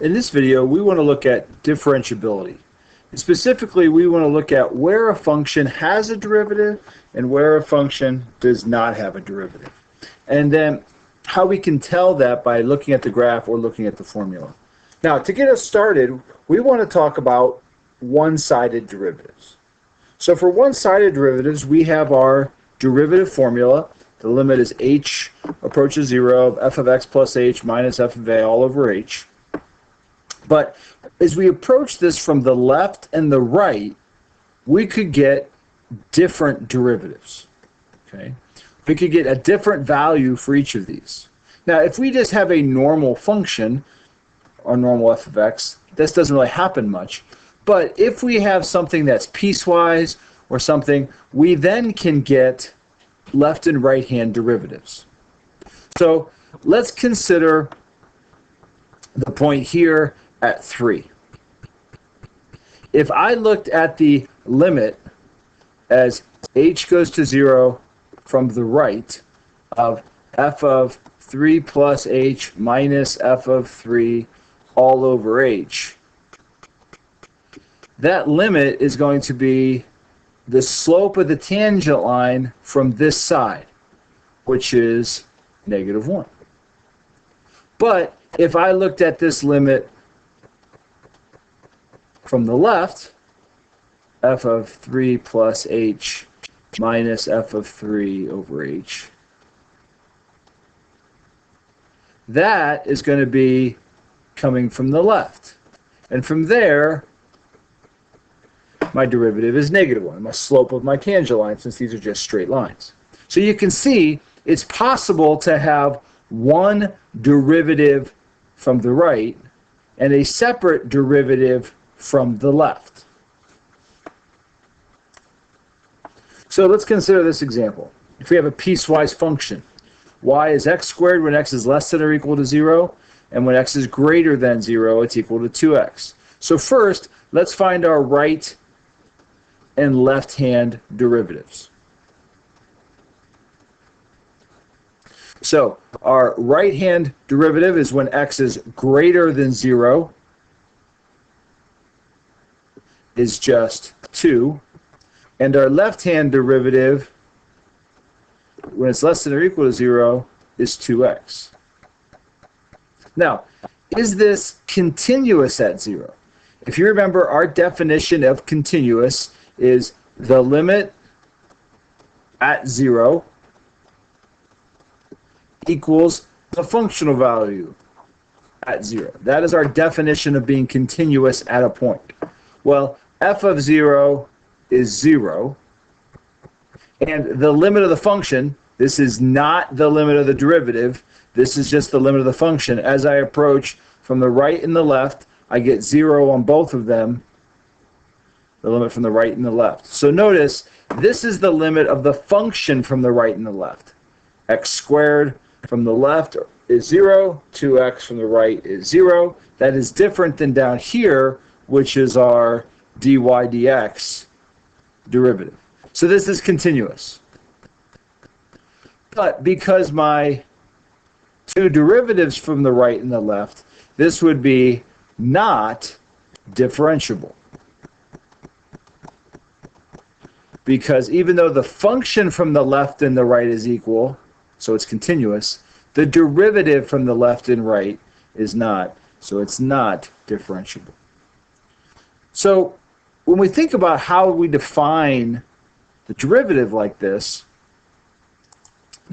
In this video, we want to look at differentiability. And specifically, we want to look at where a function has a derivative and where a function does not have a derivative. And then how we can tell that by looking at the graph or looking at the formula. Now, to get us started, we want to talk about one-sided derivatives. So for one-sided derivatives, we have our derivative formula. The limit is h approaches 0 of f of x plus h minus f of a all over h. But as we approach this from the left and the right, we could get different derivatives. Okay? We could get a different value for each of these. Now, if we just have a normal function, or normal f of x, this doesn't really happen much. But if we have something that's piecewise or something, we then can get left and right hand derivatives. So let's consider the point here at 3. If I looked at the limit as h goes to 0 from the right of f of 3 plus h minus f of 3 all over h, that limit is going to be the slope of the tangent line from this side, which is -1. But if I looked at this limit from the left, f of 3 plus h minus f of 3 over h, that is going to be coming from the left. And from there, my derivative is -1, my slope of my tangent line, since these are just straight lines. So you can see it's possible to have one derivative from the right and a separate derivative from the left. So let's consider this example. If we have a piecewise function, y is x squared when x is less than or equal to 0, and when x is greater than 0, it's equal to 2x. So first, let's find our right and left-hand derivatives. So our right-hand derivative is when x is greater than 0, is just 2. And our left-hand derivative, when it's less than or equal to 0, is 2x. Now, is this continuous at 0? If you remember, our definition of continuous is the limit at 0 equals the functional value at 0. That is our definition of being continuous at a point. Well, f of 0 is 0, and the limit of the function, this is not the limit of the derivative, this is just the limit of the function. As I approach from the right and the left, I get 0 on both of them, the limit from the right and the left. So notice, this is the limit of the function from the right and the left. X squared from the left is 0, 2x from the right is 0. That is different than down here, which is our dy dx derivative. So this is continuous. But because my two derivatives from the right and the left, this would be not differentiable. Because even though the function from the left and the right is equal, so it's continuous, the derivative from the left and right is not, so it's not differentiable. So when we think about how we define the derivative like this,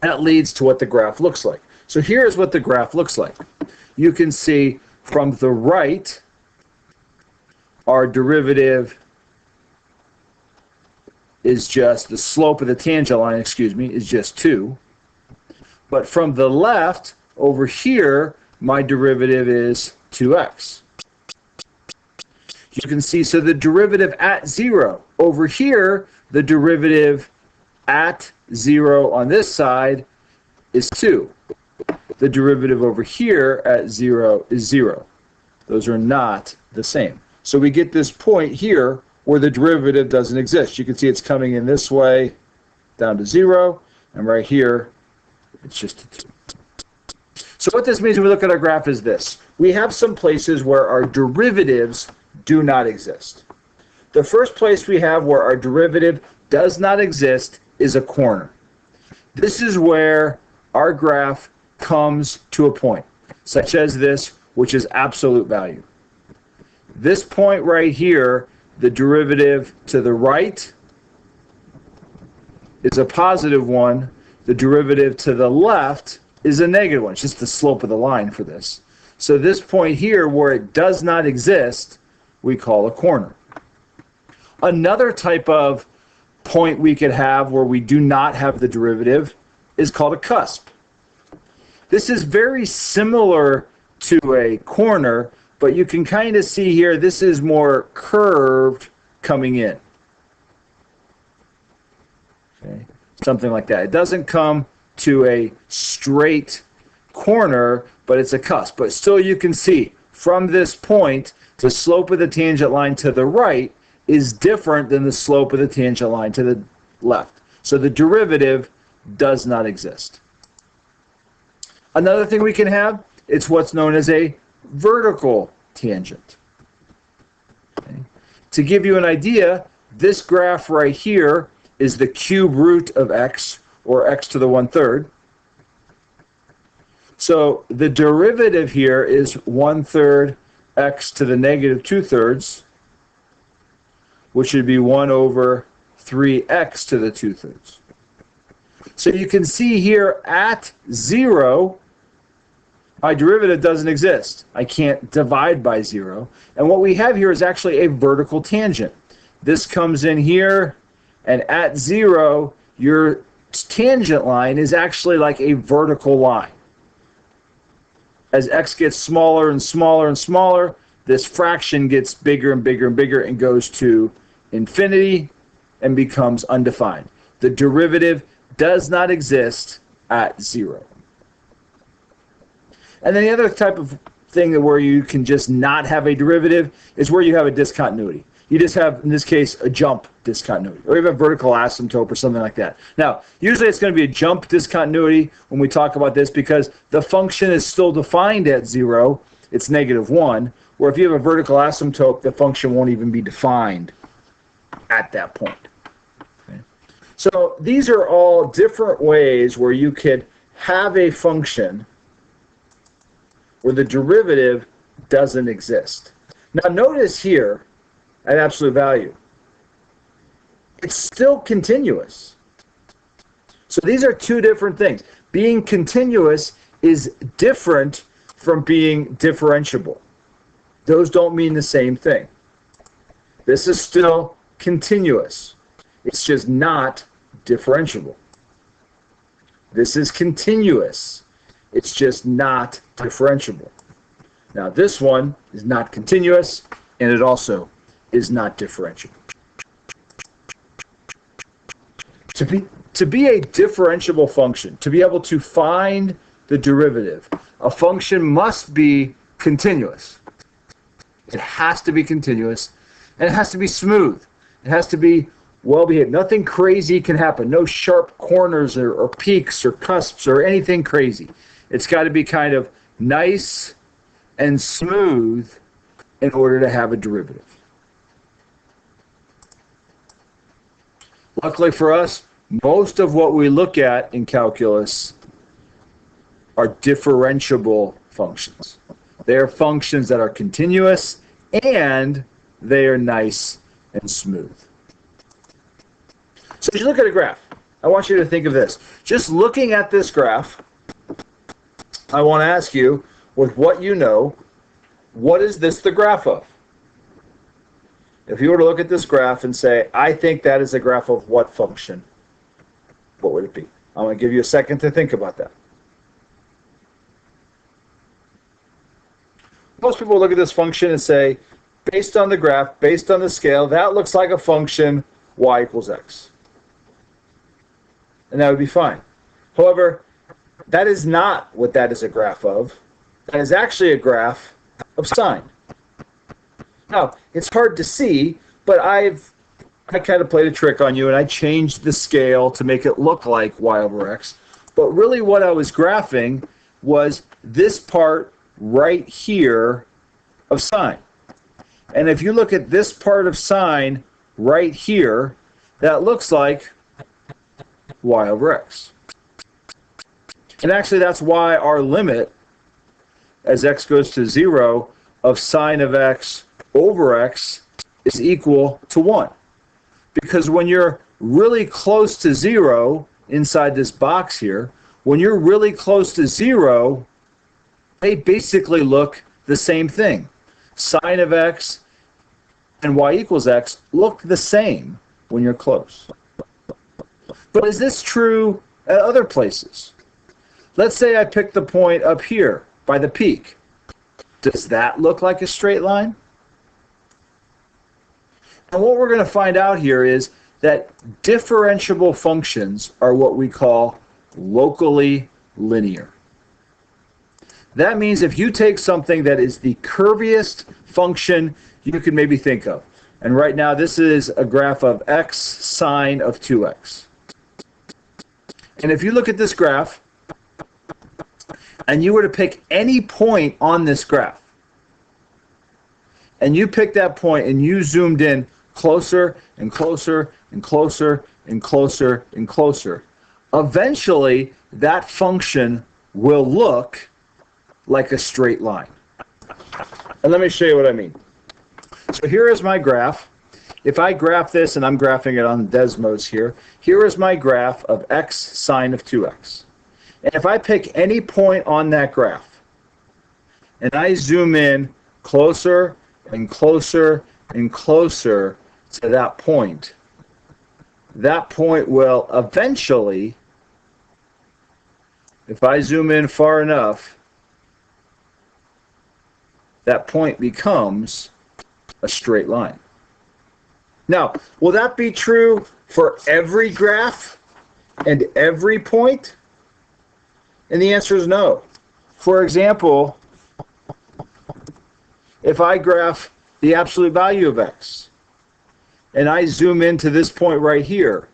that leads to what the graph looks like. So here's what the graph looks like. You can see from the right, our derivative is just the slope of the tangent line, is just 2. But from the left, over here, my derivative is 2x. You can see, so the derivative at 0. Over here, the derivative at 0 on this side is 2. The derivative over here at 0 is 0. Those are not the same. So we get this point here where the derivative doesn't exist. You can see it's coming in this way down to 0, and right here it's just a 2. So what this means when we look at our graph is this. We have some places where our derivatives do not exist. The first place we have where our derivative does not exist is a corner. This is where our graph comes to a point, such as this, which is absolute value. This point right here, the derivative to the right is a positive one. The derivative to the left is a negative one. It's just the slope of the line for this. So this point here, where it does not exist, we call a corner. Another type of point we could have where we do not have the derivative is called a cusp. This is very similar to a corner, but you can kind of see here this is more curved coming in. Okay. Something like that. It doesn't come to a straight corner, but it's a cusp. But still you can see from this point, the slope of the tangent line to the right is different than the slope of the tangent line to the left. So the derivative does not exist. Another thing we can have, it's what's known as a vertical tangent. Okay. To give you an idea, this graph right here is the cube root of x, or x to the 1/3. So the derivative here is 1/3 x to the negative 2/3, which would be 1 over 3x to the 2/3. So you can see here at 0, my derivative doesn't exist. I can't divide by 0. And what we have here is actually a vertical tangent. This comes in here, and at 0, your tangent line is actually like a vertical line. As x gets smaller and smaller and smaller, this fraction gets bigger and bigger and bigger and goes to infinity and becomes undefined. The derivative does not exist at 0. And then the other type of thing where you can just not have a derivative is where you have a discontinuity. You just have, in this case, a jump discontinuity, or you have a vertical asymptote or something like that. Now, usually it's going to be a jump discontinuity when we talk about this because the function is still defined at 0. It's -1. Where if you have a vertical asymptote, the function won't even be defined at that point. Okay. So these are all different ways where you could have a function where the derivative doesn't exist. Now notice here, at absolute value, it's still continuous. So these are two different things. Being continuous is different from being differentiable. Those don't mean the same thing. This is still continuous. It's just not differentiable. This is continuous. It's just not differentiable. Now this one is not continuous, and it also is not differentiable. To be a differentiable function, to be able to find the derivative, a function must be continuous. It has to be continuous, and it has to be smooth. It has to be well behaved. Nothing crazy can happen. No sharp corners or peaks or cusps or anything crazy. It's got to be kind of nice and smooth in order to have a derivative. Luckily for us, most of what we look at in calculus are differentiable functions. They are functions that are continuous and they are nice and smooth. So as you look at a graph, I want you to think of this. Just looking at this graph, I want to ask you, with what you know, what is this the graph of? If you were to look at this graph and say, I think that is a graph of what function, what would it be? I'm going to give you a second to think about that. Most people look at this function and say, based on the graph, based on the scale, that looks like a function y equals x. And that would be fine. However, that is not what that is a graph of. That is actually a graph of sine. Now, it's hard to see, but I kind of played a trick on you, and I changed the scale to make it look like y over x. But really what I was graphing was this part right here of sine. And if you look at this part of sine right here, that looks like y over x. And actually that's why our limit as x goes to 0 of sine of x over x is equal to 1. Because when you're really close to 0 inside this box here, when you're really close to 0, they basically look the same thing. Sine of x and y equals x look the same when you're close. But is this true at other places? Let's say I pick the point up here by the peak. Does that look like a straight line? And what we're going to find out here is that differentiable functions are what we call locally linear. That means if you take something that is the curviest function you can maybe think of, and right now this is a graph of x sine of 2x. And if you look at this graph, and you were to pick any point on this graph, and you pick that point and you zoomed in closer and closer and closer and closer and closer, eventually that function will look like a straight line. And let me show you what I mean. So here is my graph. If I graph this, and I'm graphing it on Desmos here, here is my graph of x sine of 2x. And if I pick any point on that graph, and I zoom in closer and closer and closer to that point will eventually, if I zoom in far enough, that point becomes a straight line. Now, will that be true for every graph and every point? And the answer is no. For example, if I graph the absolute value of x, and I zoom into this point right here,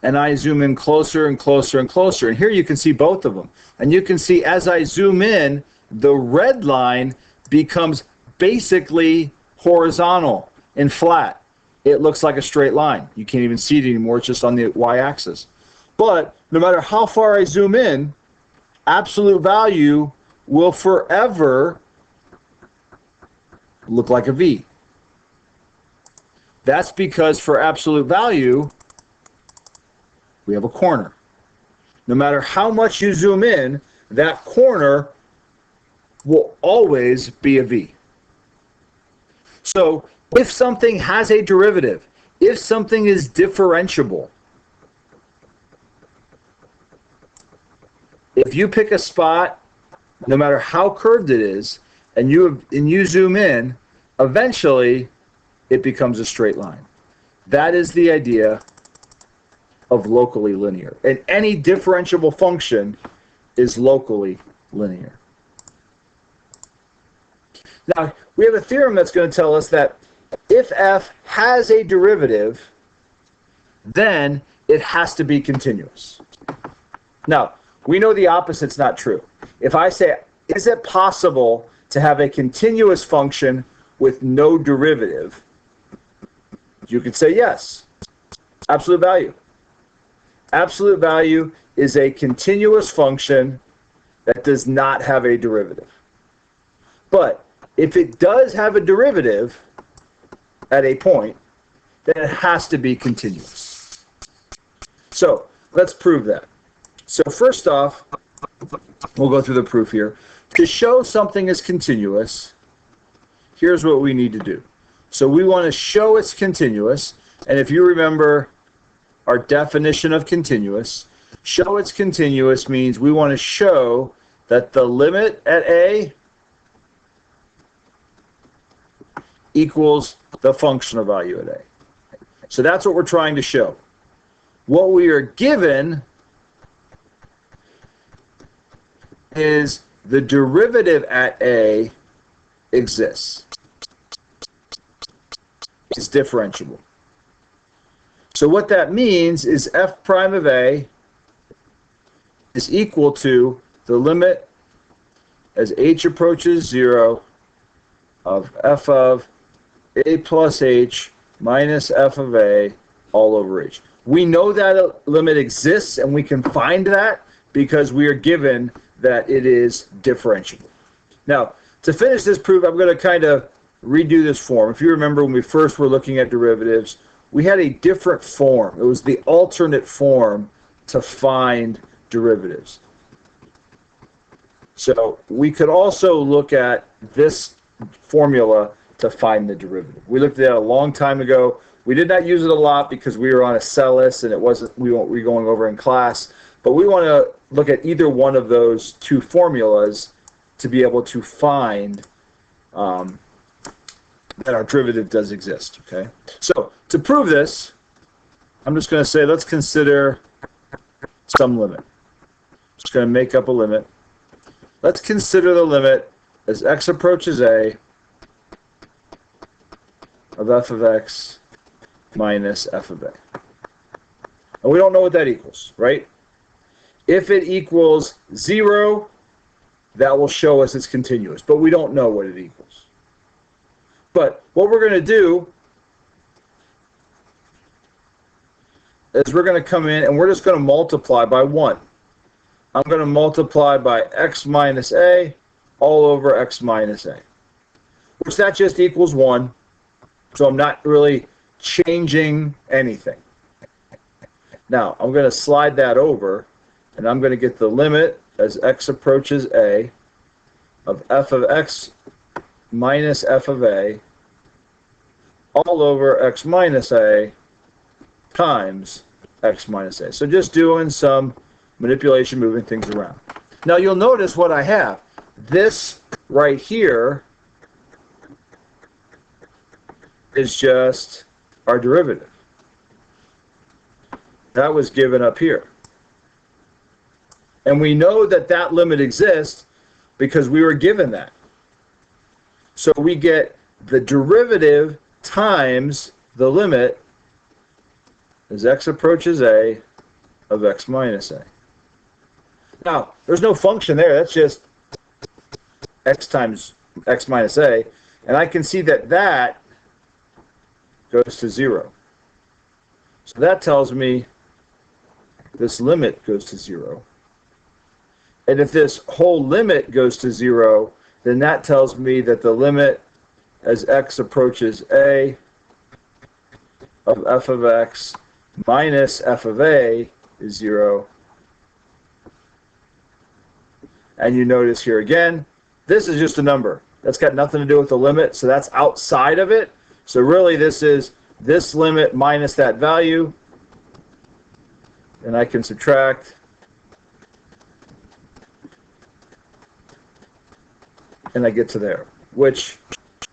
and I zoom in closer and closer and closer, and here you can see both of them. And you can see as I zoom in, the red line becomes basically horizontal and flat. It looks like a straight line. You can't even see it anymore. It's just on the y-axis. But no matter how far I zoom in, absolute value will forever look like a V. That's because for absolute value, we have a corner. No matter how much you zoom in, that corner will always be a V. So if something has a derivative, if something is differentiable, if you pick a spot, no matter how curved it is, and you zoom in, eventually it becomes a straight line. That is the idea of locally linear. And any differentiable function is locally linear. Now, we have a theorem that's going to tell us that if f has a derivative, then it has to be continuous. Now, we know the opposite's not true. If I say, is it possible to have a continuous function with no derivative? You could say yes. Absolute value. Absolute value is a continuous function that does not have a derivative. But if it does have a derivative at a point, then it has to be continuous. So let's prove that. So first off, we'll go through the proof here. To show something is continuous, here's what we need to do. So we want to show it's continuous, and if you remember our definition of continuous, show it's continuous means we want to show that the limit at a equals the functional value at a. So that's what we're trying to show. What we are given is the derivative at a exists. It's differentiable. So what that means is f prime of a is equal to the limit as h approaches 0 of f of a plus h minus f of a all over h. We know that a limit exists, and we can find that because we are given that it is differentiable. Now, to finish this proof, I'm going to kind of redo this form. If you remember when we first were looking at derivatives, we had a different form. It was the alternate form to find derivatives. So we could also look at this formula to find the derivative. We looked at it a long time ago. We did not use it a lot because we were on a cell list and we won't be going over in class. But we want to look at either one of those two formulas to be able to find that our derivative does exist. Okay. So to prove this, I'm just going to say let's consider some limit. Just going to make up a limit. Let's consider the limit as x approaches a of f of x minus f of a. And we don't know what that equals, right? If it equals 0, that will show us it's continuous, but we don't know what it equals. But what we're going to do is we're going to come in and we're just going to multiply by 1. I'm going to multiply by x minus a all over x minus a, which that just equals 1. So I'm not really changing anything. Now, I'm going to slide that over, and I'm going to get the limit as x approaches a of f of x minus f of a all over x minus a times x minus a. So just doing some manipulation, moving things around. Now you'll notice what I have. This right here is just our derivative. That was given up here. And we know that that limit exists because we were given that. So we get the derivative times the limit as x approaches a of x minus a. Now, there's no function there. That's just x times x minus a. And I can see that that goes to 0. So that tells me this limit goes to 0. And if this whole limit goes to 0, then that tells me that the limit as x approaches a of f of x minus f of a is 0. And you notice here again, this is just a number. That's got nothing to do with the limit, so that's outside of it. So really this is this limit minus that value, and I can subtract, and I get to there, which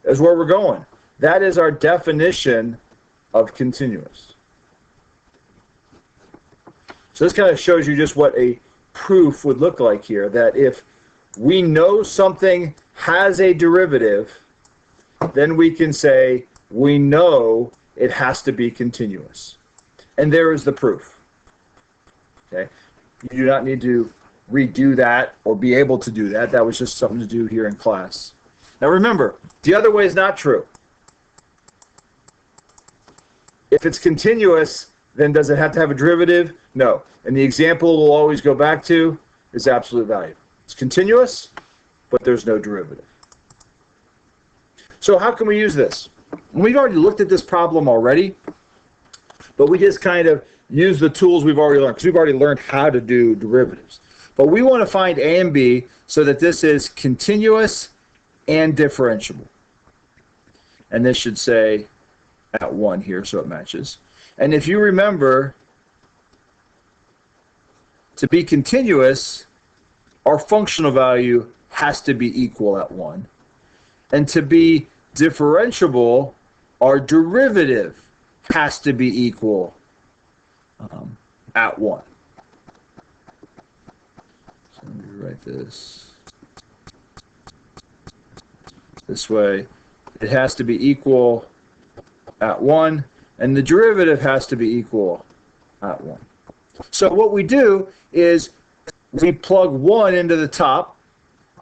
is where we're going. That is our definition of continuous. So this kind of shows you just what a proof would look like here, that if we know something has a derivative, then we can say we know it has to be continuous. And there is the proof. Okay? You do not need to redo that or be able to do that. That was just something to do here in class. Now remember, the other way is not true. If it's continuous, then does it have to have a derivative? No. And the example we'll always go back to is absolute value. It's continuous, but there's no derivative. So how can we use this? We've already looked at this problem already, but we just kind of use the tools we've already learned, because we've already learned how to do derivatives. But we want to find a and b so that this is continuous and differentiable. And this should say at 1 here, so it matches. And if you remember, to be continuous, our functional value has to be equal at 1. And to be differentiable, our derivative has to be equal at 1. So let me write this way. It has to be equal at 1, and the derivative has to be equal at 1. So what we do is we plug 1 into the top,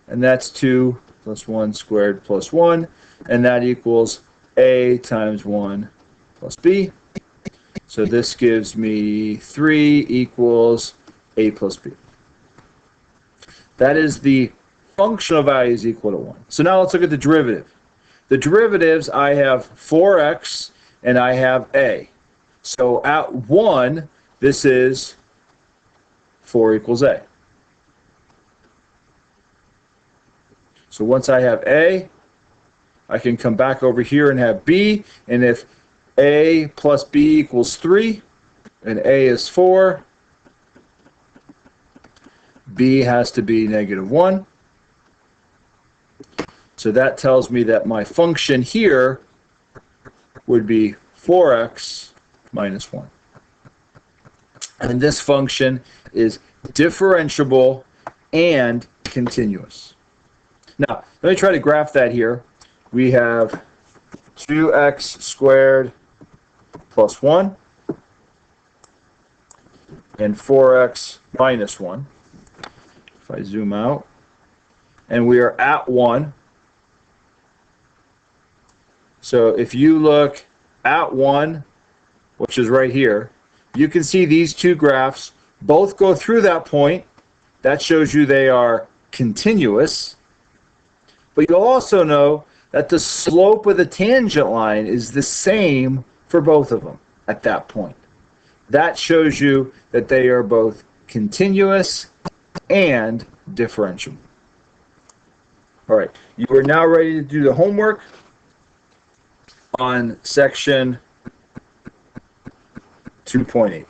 and that's 2 plus 1 squared plus 1, and that equals a times 1 plus b. So this gives me 3 equals a plus b. That is the functional value is equal to 1. So now let's look at the derivative. The derivatives, I have 4x and I have a. So at 1, this is 4 equals a. So once I have a, I can come back over here and have b. And if a plus b equals 3, and a is 4, b has to be negative 1. So that tells me that my function here would be 4x minus 1. And this function is differentiable and continuous. Now, let me try to graph that here. We have 2x squared plus 1 and 4x minus 1. If I zoom out, and we are at 1. So if you look at 1, which is right here, you can see these two graphs both go through that point. That shows you they are continuous. But you'll also know that the slope of the tangent line is the same for both of them at that point. That shows you that they are both continuous and differentiable. All right, you are now ready to do the homework on section 2.8.